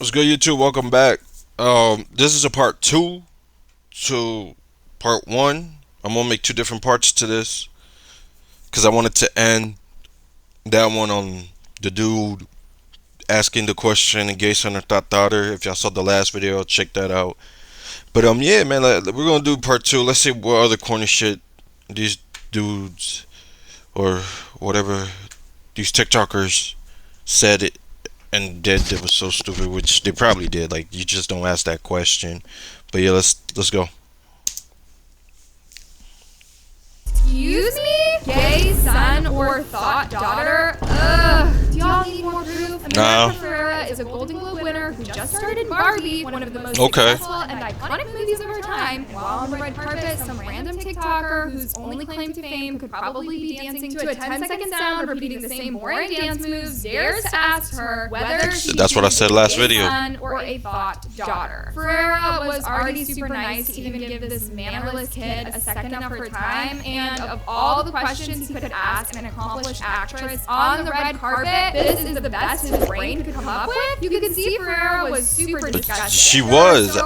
What's good, YouTube? Welcome back. This is a part two to part one. I'm gonna make two different parts to this because I wanted to end that one on the dude asking the question and gay son or thought daughter. If y'all saw the last video, check that out. But yeah, man, we're gonna do part two. Let's see what other corny shit these dudes or whatever these TikTokers said it and did that was so stupid, which they probably did. Like, you just don't ask that question. But yeah, let's go. Excuse me? Gay son or thought daughter? Ugh. Do y'all need more proof? No. America Ferrera is a Golden Globe winner who just starred in Barbie, one of the most successful and iconic movies of our time. And while on the red carpet, some random TikToker whose only claim to fame could probably be dancing to a 10-second sound, repeating the same boring dance moves, dares to ask her whether she That's what I said last video. Son or a thought daughter. Ferrera was already super nice to even give this mannerless kid a second of her time, and of all the questions he could ask an accomplished actress on the red carpet, this is the best his brain could come up with. You could see Ferrera was super disgusted. She was.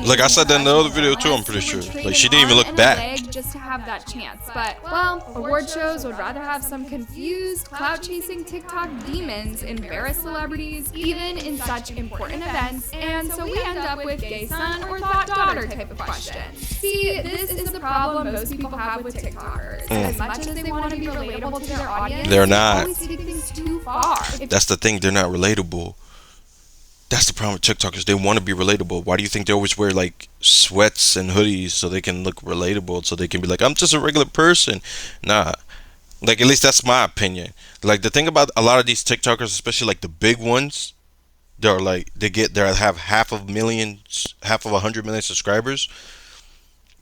Like I said that in the other video too, I'm pretty sure. Like, she didn't even look back. Just to have that chance. But, well, award shows would rather have some confused, clout-chasing TikTok demons embarrass celebrities, even in such important events. And so we end up with gay son or thought daughter type of questions. See, this is the problem most people have with TikTokers. As much as they want to be relatable to their audience, they're not. They always take things too far. That's the thing, they're not relatable. That's the problem with TikTokers. They want to be relatable. Why do you think they always wear like sweats and hoodies so they can look relatable, so they can be like, I'm just a regular person? Nah. Like, at least that's my opinion. Like, the thing about a lot of these TikTokers, especially like the big ones, they're like they have half of 100 million subscribers.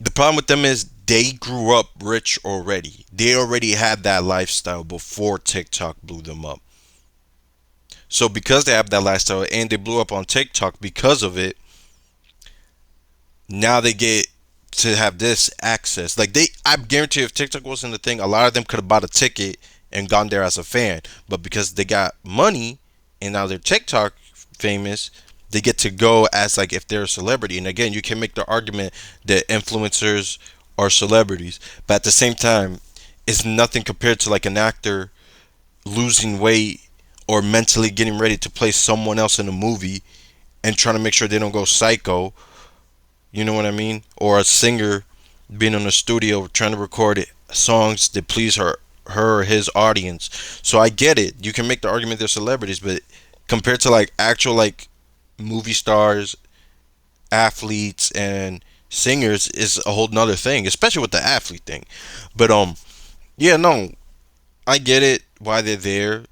The problem with them is they grew up rich already. They already had that lifestyle before TikTok blew them up. So because they have that lifestyle and they blew up on TikTok because of it, now they get to have this access. Like, I guarantee if TikTok wasn't a thing, a lot of them could have bought a ticket and gone there as a fan. But because they got money and now they're TikTok famous, they get to go as like if they're a celebrity. And again, you can make the argument that influencers are celebrities, but at the same time, it's nothing compared to like an actor losing weight or mentally getting ready to play someone else in a movie and trying to make sure they don't go psycho. You know what I mean? Or a singer being in a studio trying to record songs that please her or his audience. So I get it. You can make the argument they're celebrities, but compared to like actual like movie stars, athletes, and singers is a whole nother thing, especially with the athlete thing. But yeah, no, I get it why they're there,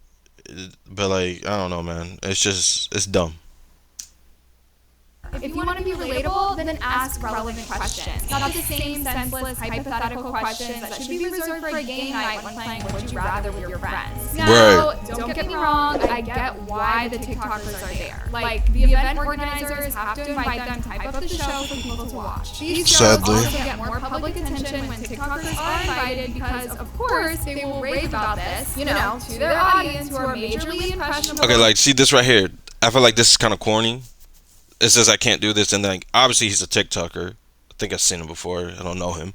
but like, I don't know, man. It's dumb. If you want to be relatable, then ask relevant questions. Not the same senseless, hypothetical questions that should be reserved for a game night when playing Would You Rather with your friends. Now, don't get me wrong, I get why the TikTokers are there. Like, the event organizers have to invite them to hype up the show for people to watch. These shows also get more public attention when TikTokers are invited because, of course, they will rave about this, you know, to their audience who are majorly impressionable. Okay, like, see this right here. I feel like this is kind of corny. It says I can't do this, and then obviously he's a TikToker. I think I've seen him before. I don't know him,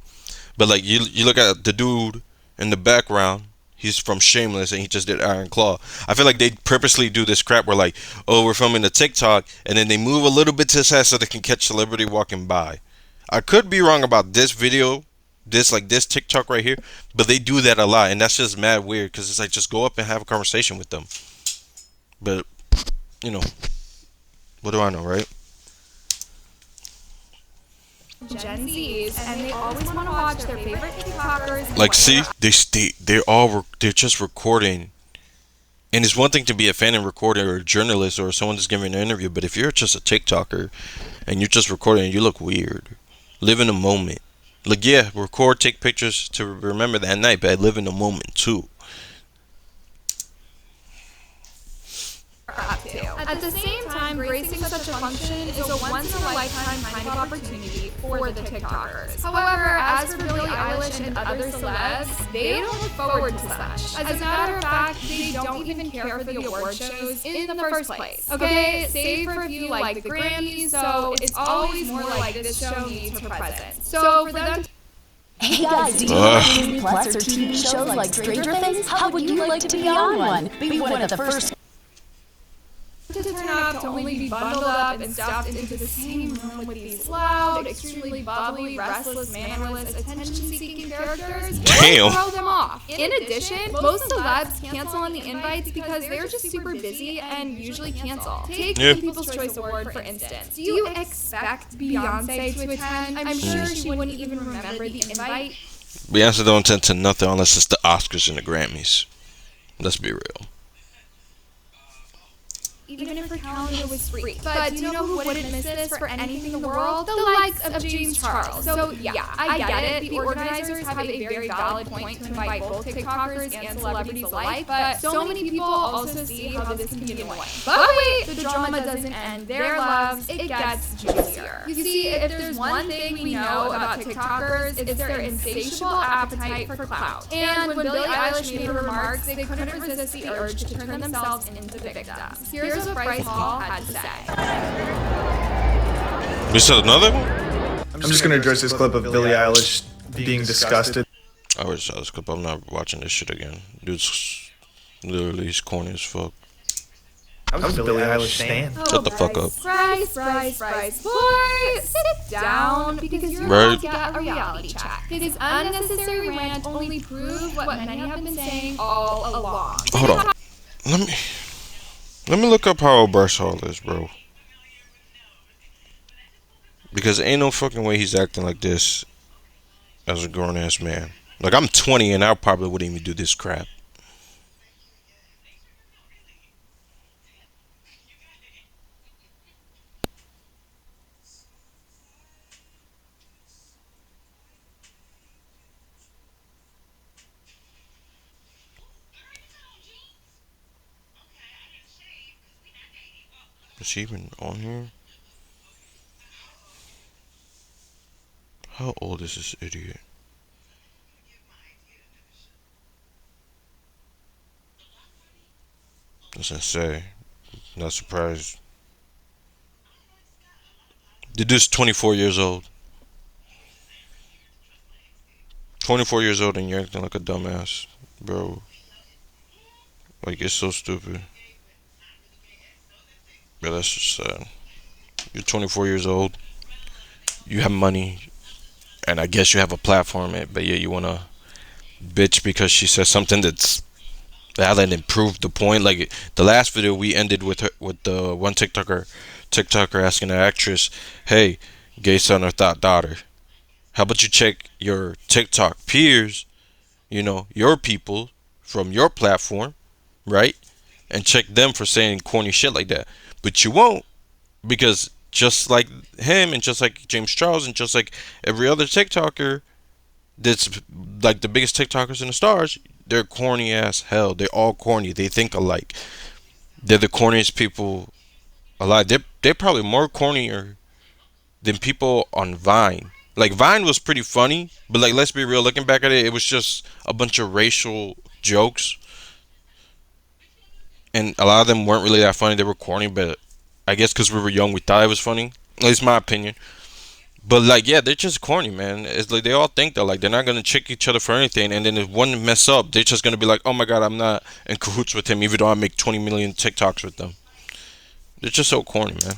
but like you look at the dude in the background. He's from Shameless, and he just did Iron Claw. I feel like they purposely do this crap where like, oh, we're filming a TikTok, and then they move a little bit to the side so they can catch celebrity walking by. I could be wrong about this video, this TikTok right here, but they do that a lot, and that's just mad weird because it's like, just go up and have a conversation with them. But you know, what do I know, right? Gen Zs, and they always want to watch their favorite TikTokers. Like, see, they're just recording, and it's one thing to be a fan and recorder or a journalist or someone that's giving an interview, but if you're just a TikToker and you're just recording, you look weird. Live in the moment. Like, yeah, record, take pictures to remember that night, but live in the moment too. crap too. At the same time, gracing such a function is a once-in-a-lifetime kind of opportunity for the TikTokers. However, as for Billie Eilish and other celebs, they don't look forward to such. As a matter of fact, they don't even care for the award shows in the first place. Okay, save for a few like the Grammys, so it's always more like this show needs her presence. So for them to Hey guys, do you like Disney Plus or TV shows like Stranger Things? How would you like to be on one? Be one of the first turn up to only be bundled up and stuffed into the same room with these loud, extremely bubbly, restless, mannerless, attention-seeking characters, Damn. throw them off. In addition, most celebs cancel on the invites because they're just super busy and usually cancel. Take the People's Choice Award, for instance. Do you expect Beyonce to attend? I'm sure she wouldn't even remember the invite. Beyonce don't attend to nothing unless it's the Oscars and the Grammys. Let's be real. Even if her calendar was free. But do you know who wouldn't miss this for anything in the world? The likes of James Charles. So yeah, I get it. The organizers have a very valid point to invite both TikTokers and celebrities alike, but so many people also see how this can be annoying. But wait, the drama doesn't end. Their loves, it gets juicier. You see, if there's one thing we know about TikTokers, it's their insatiable appetite for clout. And when Billie Eilish made her remarks, they couldn't resist the urge to turn themselves into victims. Here's what Bryce Hall had to say. You said another one? I'm just going to address this clip of Billie Eilish being disgusted. I already saw this clip. I'm not watching this shit again. Dude's literally, he's corny as fuck. I was a Billie Eilish stan. Shut the fuck up. Bryce, boy, sit down because you're about to get a reality check. His unnecessary rant only proved what many have been saying all along. Hold on. Let me look up how old Bryce Hall is, bro. Because ain't no fucking way he's acting like this as a grown ass man. Like, I'm 20 and I probably wouldn't even do this crap. Is he even on here? How old is this idiot? Doesn't say. Not surprised. The dude's 24 years old. 24 years old and you're acting like a dumbass, bro. Like, it's so stupid. Yeah, that's just sad. You're 24 years old. You have money. And I guess you have a platform, but yeah, you wanna bitch because she says something that hasn't improved the point. Like, the last video we ended with the one TikToker asking an actress, "Hey, gay son or thought daughter, how about you check your TikTok peers, your people from your platform, right? And check them for saying corny shit like that." But you won't, because just like him and just like James Charles and just like every other TikToker that's like the biggest TikTokers in the stars, they're corny as hell. They're all corny. They think alike. They're the corniest people alive. They're probably more cornier than people on Vine. Like, Vine was pretty funny, but like, let's be real, looking back at it, it was just a bunch of racial jokes. And a lot of them weren't really that funny. They were corny, but I guess because we were young, we thought it was funny. At least my opinion. But like, yeah, they're just corny, man. It's like they all think that like they're not gonna check each other for anything, and then if one mess up, they're just gonna be like, "Oh my god, I'm not in cahoots with him," even though I make 20 million TikToks with them. They're just so corny, man.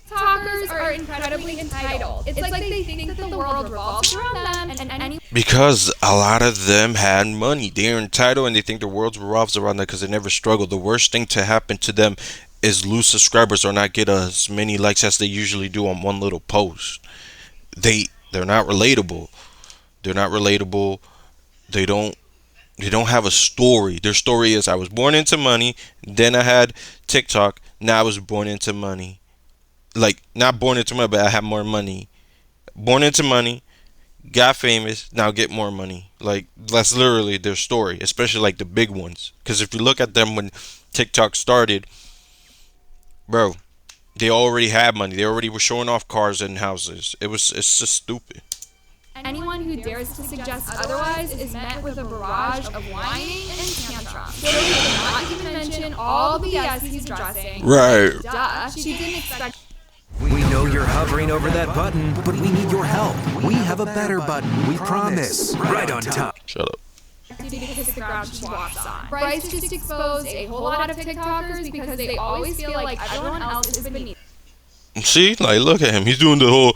TikTokers are incredibly entitled. It's like they think that the world revolves around them and any. Because a lot of them had money. They're entitled and they think the world revolves around them because they never struggled. The worst thing to happen to them is lose subscribers or not get as many likes as they usually do on one little post. They're not relatable. They're not relatable. They don't have a story. Their story is, I was born into money, then I had TikTok, now I was born into money. Like, not born into money, but I have more money. Born into money, got famous, now get more money. Like, that's literally their story, especially like the big ones. Because if you look at them when TikTok started, bro. They already had money. They already were showing off cars and houses. It's just stupid. Anyone who dares to suggest otherwise is met with a barrage of whining and tantrums. Billie did not even mention all the BS he's addressing. Right. Duh, she didn't expect. We know you're hovering over that button, but we need your help. We have a better button, we promise. Right on top. Shut up. To kiss the ground she walks on. Bryce just exposed a whole lot of TikTokers because they always feel like everyone else is beneath. See, like, look at him. He's doing the whole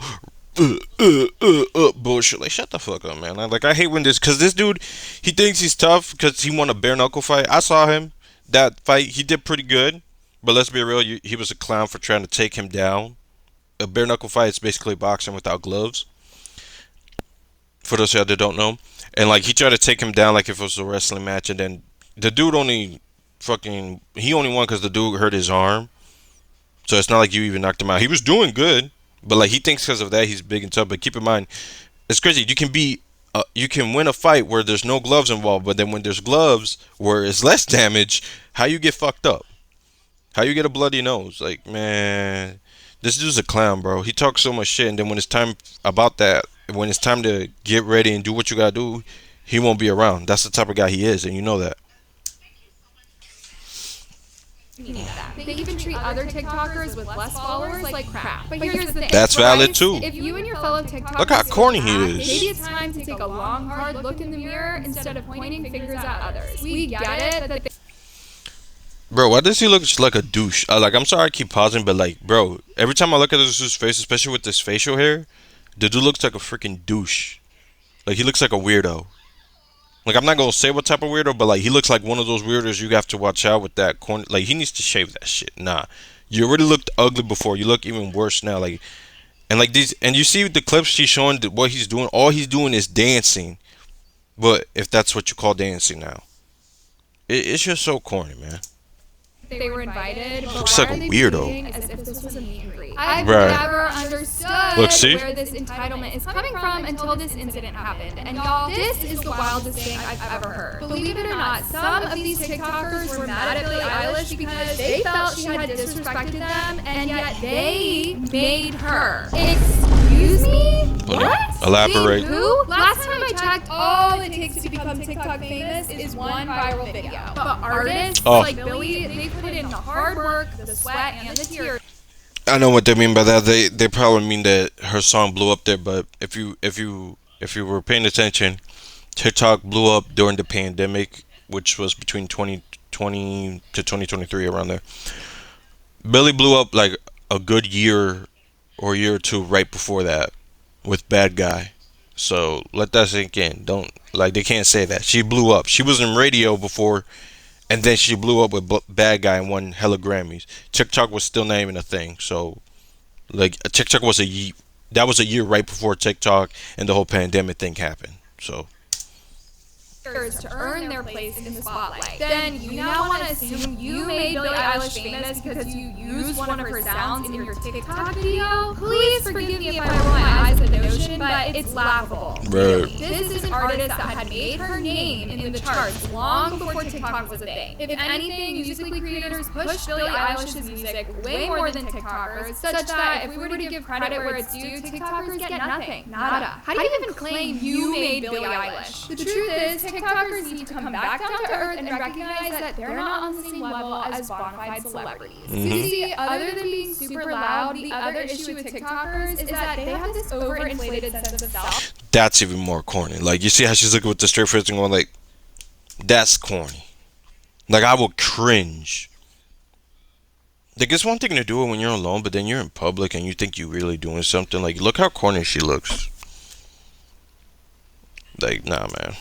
bullshit. Like, shut the fuck up, man. I hate when cause this dude, he thinks he's tough because he won a bare knuckle fight. I saw him that fight. He did pretty good, but let's be real. He was a clown for trying to take him down. A bare knuckle fight is basically boxing without gloves. For those y'all that don't know, and like he tried to take him down like if it was a wrestling match, and then the dude only won because the dude hurt his arm. So it's not like you even knocked him out. He was doing good, but like he thinks because of that he's big and tough. But keep in mind, it's crazy. You can win a fight where there's no gloves involved, but then when there's gloves where it's less damage, how you get fucked up? How you get a bloody nose? Like, man, this dude's a clown, bro. He talks so much shit, and then when it's time to get ready and do what you gotta do, he won't be around. That's the type of guy he is, and you know that. They even treat other TikTokers with less followers like crap. But here's the thing. That's valid too. If you and your fellow TikTokers look how corny he is. Maybe it's time to take a long, hard look in the mirror instead of pointing fingers at others. We get it. Bro, why does he look like a douche? I'm sorry I keep pausing, but like, bro, every time I look at this dude's face, especially with this facial hair, the dude looks like a freaking douche. Like, he looks like a weirdo. Like, I'm not gonna say what type of weirdo, but like, he looks like one of those weirdos you have to watch out with that corner. Like, he needs to shave that shit. Nah, you already looked ugly before. You look even worse now. Like, and you see the clips she's showing what he's doing. All he's doing is dancing. But if that's what you call dancing now, it's just so corny, man. They were invited. Looks like a weirdo. As if this was a meet and greet. I've never understood where this entitlement is coming from until this incident happened. And y'all, this is the wildest thing I've ever heard. Believe it or not, some of these TikTokers were mad at Billie Eilish because they felt she had disrespected them, and yet they made her. Excuse me? What? Elaborate. Who? Last time I checked, all it takes to become TikTok famous is one viral video. But artists like Billie, they put in the hard work, the sweat, and the tears. I know what they mean by that. They probably mean that her song blew up there. But if you were paying attention, TikTok blew up during the pandemic, which was between 2020 to 2023, around there. Billie blew up like a good year or year or two right before that with Bad Guy. So let that sink in. They can't say that. She blew up. She was in radio before, and then she blew up with Bad Guy and won hella Grammys. TikTok was still not even a thing. So, like, TikTok was a year right before TikTok and the whole pandemic thing happened. So, to earn their place in the spotlight. Then you now want to assume you made Billie Eilish famous because you used one of her sounds in your TikTok video? Please forgive me if I roll my eyes at the notion, but it's laughable. Right. This is an artist that had made her name in the charts long before TikTok was a thing. If anything, musically creators push Billie Eilish's music way more than TikTokers, such that if we were to give credit where it's due, TikTokers get nothing. Nada. How do you even claim you made Billie Eilish? The truth is, TikTokers need to come back down to earth and recognize that they're not on the same level as bona fide celebrities. See, other than being super loud, the other issue with TikTokers is that they have this overinflated sense of self. That's even more corny. Like, you see how she's looking with the straight face and going like, that's corny. Like, I will cringe. Like, it's one thing to do it when you're alone, but then you're in public and you think you're really doing something. Like, look how corny she looks. Like, nah, man.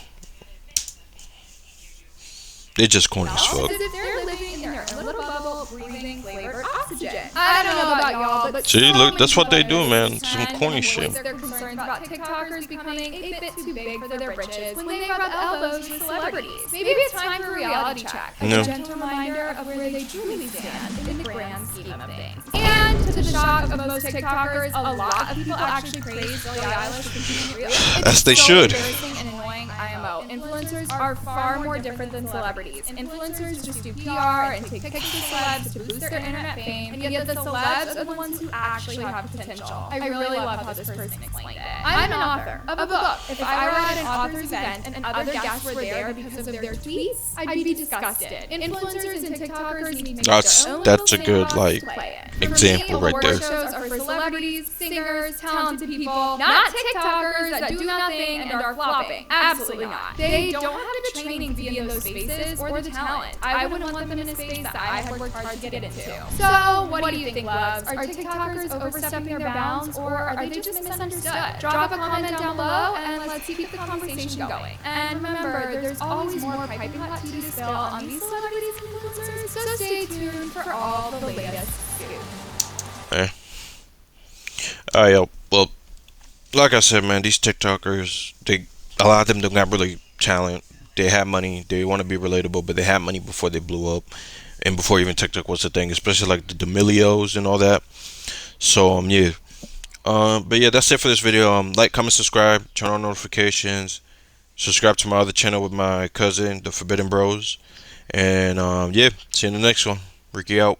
They're just corny as fuck. As if they're living in their own little bubble, breathing flavored oxygen. I don't know about y'all, but see, look, that's what they do, man. Some corny shit. They're concerned about TikTokers becoming a bit too big for their britches when they rub elbows with celebrities. Maybe it's time for a reality check. A gentle reminder of where they truly stand in the grand scheme of things. And to the shock of most TikTokers, a lot of people actually praise Billie Eilish for keeping it real. As they should. Embarrassing and annoying. IMO. Influencers are far more different than celebrities. Influencers just do PR and take pictures of celebs to boost their internet fame, and yet the celebs are the ones who actually have potential. I really love how this person explained it. I'm an author of a book. If I were at an author's event and other guests were there because of their tweets, I'd be disgusted. Influencers and TikTokers need to make That's their own that's a little good sandbox like to play in. example For me, right award there. shows are for celebrities, singers, talented people, not TikTokers that do nothing and are flopping. Absolutely not. They don't have the training to be in those spaces or the talent. I wouldn't want them in a space that I had worked hard to get into. So, what do you think, loves? Are TikTokers overstepping their bounds, or are they just misunderstood? Drop a comment down below and let's keep the conversation going. And remember, there's always more piping hot tea to spill on these celebrities and influencers, so stay tuned for all the latest scoop. Eh. Alright, yo. Well, like I said, man, these TikTokers, a lot of them don't got really talent. They have money. They want to be relatable, but they had money before they blew up, and before even TikTok was a thing, especially like the D'Amelios and all that. So yeah. But yeah, that's it for this video. Like, comment, subscribe, turn on notifications, subscribe to my other channel with my cousin, the Forbidden Bros, and yeah, see you in the next one. Ricky out.